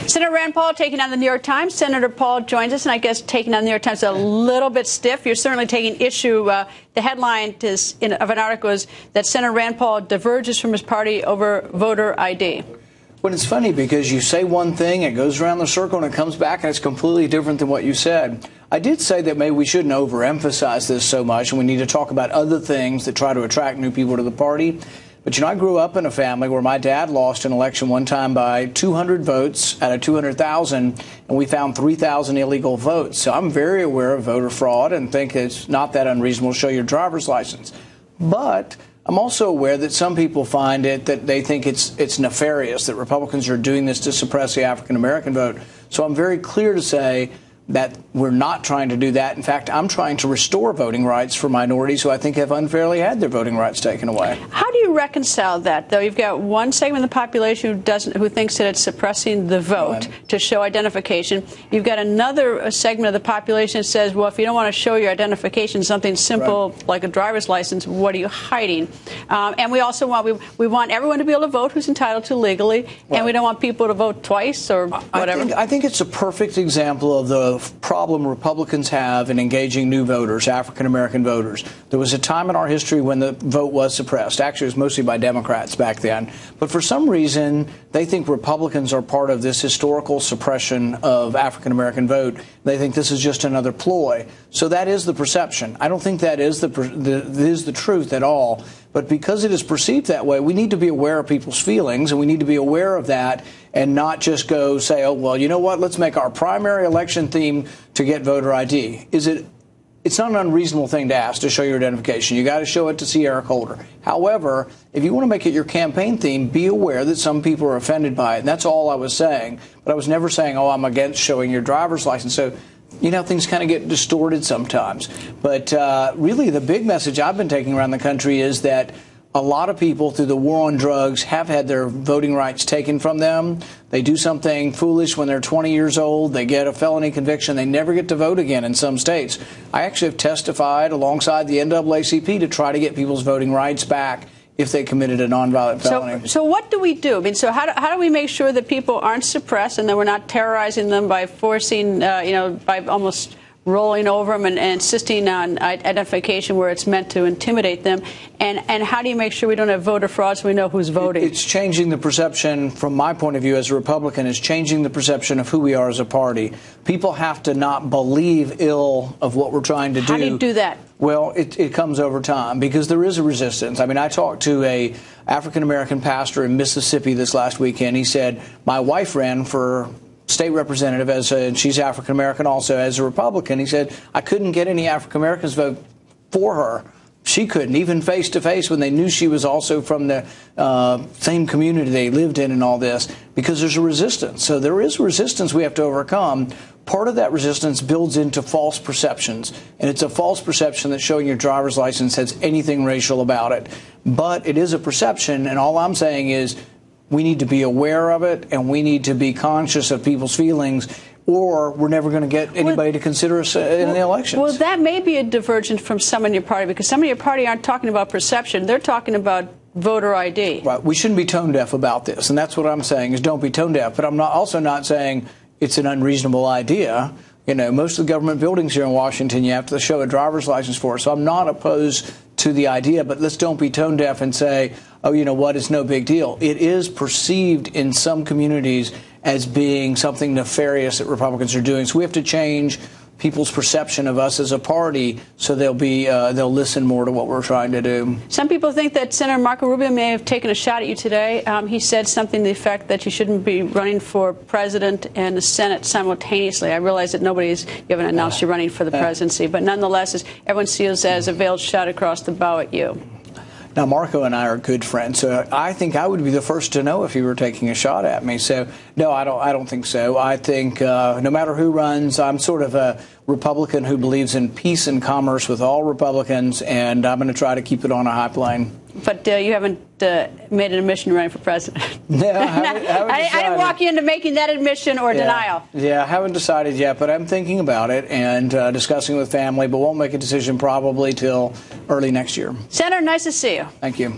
Senator Rand Paul taking on the New York Times. Senator Paul joins us, and I guess taking on the New York Times is a little bit stiff. You're certainly taking issue. The headline of an article is that Senator Rand Paul diverges from his party over voter ID. Well, it's funny because you say one thing, it goes around the circle, and it comes back, and it's completely different than what you said. I did say that maybe we shouldn't overemphasize this so much, and we need to talk about other things that try to attract new people to the party. But, I grew up in a family where my dad lost an election one time by 200 votes out of 200,000, and we found 3,000 illegal votes. So I'm very aware of voter fraud and think it's not that unreasonable to show your driver's license. But I'm also aware that some people find it that they think it's nefarious, that Republicans are doing this to suppress the African-American vote. So I'm very clear to say that we're not trying to do that. In fact, I'm trying to restore voting rights for minorities who I think have unfairly had their voting rights taken away. How do you reconcile that, though? You've got one segment of the population who thinks that it's suppressing the vote to show identification. You've got another segment of the population that says, well, if you don't want to show your identification, something simple like a driver's license, what are you hiding? And we also want everyone to be able to vote who's entitled to legally, and we don't want people to vote twice or whatever. I think it's a perfect example of the problem Republicans have in engaging new voters, African-American voters. There was a time in our history when the vote was suppressed. Actually, it was mostly by Democrats back then. But for some reason, they think Republicans are part of this historical suppression of African-American vote. They think this is just another ploy. So that is the perception. I don't think that is the truth at all. But because it is perceived that way, we need to be aware of people's feelings, and we need to be aware of that and not just go say, oh, well, you know what, let's make our primary election theme to get voter ID. It's not an unreasonable thing to ask to show your identification. You got to show it to see Eric Holder. However, if you want to make it your campaign theme, be aware that some people are offended by it. And that's all I was saying. But I was never saying, oh, I'm against showing your driver's license. So, things kind of get distorted sometimes. But really, the big message I've been taking around the country is that a lot of people through the war on drugs have had their voting rights taken from them. They do something foolish when they're 20 years old. They get a felony conviction. They never get to vote again in some states. I actually have testified alongside the NAACP to try to get people's voting rights back if they committed a nonviolent felony. So what do we do? I mean, so how do we make sure that people aren't suppressed and that we're not terrorizing them by forcing, by almost rolling over them and insisting on identification where it's meant to intimidate them? And how do you make sure we don't have voter fraud so we know who's voting? It's changing the perception, from my point of view as a Republican, is changing the perception of who we are as a party. People have to not believe ill of what we're trying to do. How do you do that? Well, it comes over time because there is a resistance. I mean, I talked to a African-American pastor in Mississippi this last weekend. He said, my wife ran for state representative and she's African-American also as a Republican. He said, I couldn't get any African-Americans vote for her. She couldn't, even face-to-face when they knew she was also from the same community they lived in and all this, because there's a resistance. So there is resistance we have to overcome. Part of that resistance builds into false perceptions, and it's a false perception that showing your driver's license has anything racial about it. But it is a perception, and all I'm saying is we need to be aware of it, and we need to be conscious of people's feelings, or we're never going to get anybody to consider us in the elections. Well, that may be a divergence from some in your party, because some of your party aren't talking about perception. They're talking about voter ID. Right. We shouldn't be tone deaf about this, and that's what I'm saying is don't be tone deaf. But I'm also not saying it's an unreasonable idea. Most of the government buildings here in Washington, you have to show a driver's license for. So I'm not opposed to the idea, but let's don't be tone deaf and say, oh, you know what, it's no big deal. It is perceived in some communities as being something nefarious that Republicans are doing. So we have to change people's perception of us as a party so they'll listen more to what we're trying to do. Some people think that Senator Marco Rubio may have taken a shot at you today. He said something to the effect that you shouldn't be running for president and the Senate simultaneously. I realize that you haven't announced you're running for the presidency, but nonetheless, everyone sees as a veiled shot across the bow at you. Now, Marco and I are good friends, so I think I would be the first to know if he were taking a shot at me. So, no, I don't think so. I think no matter who runs, I'm sort of a Republican who believes in peace and commerce with all Republicans, and I'm going to try to keep it on a high plane. But you haven't made an admission running for president. No, I didn't walk you into making that admission or denial. Yeah, I haven't decided yet, but I'm thinking about it and discussing with family, but won't make a decision probably till early next year. Senator, nice to see you. Thank you.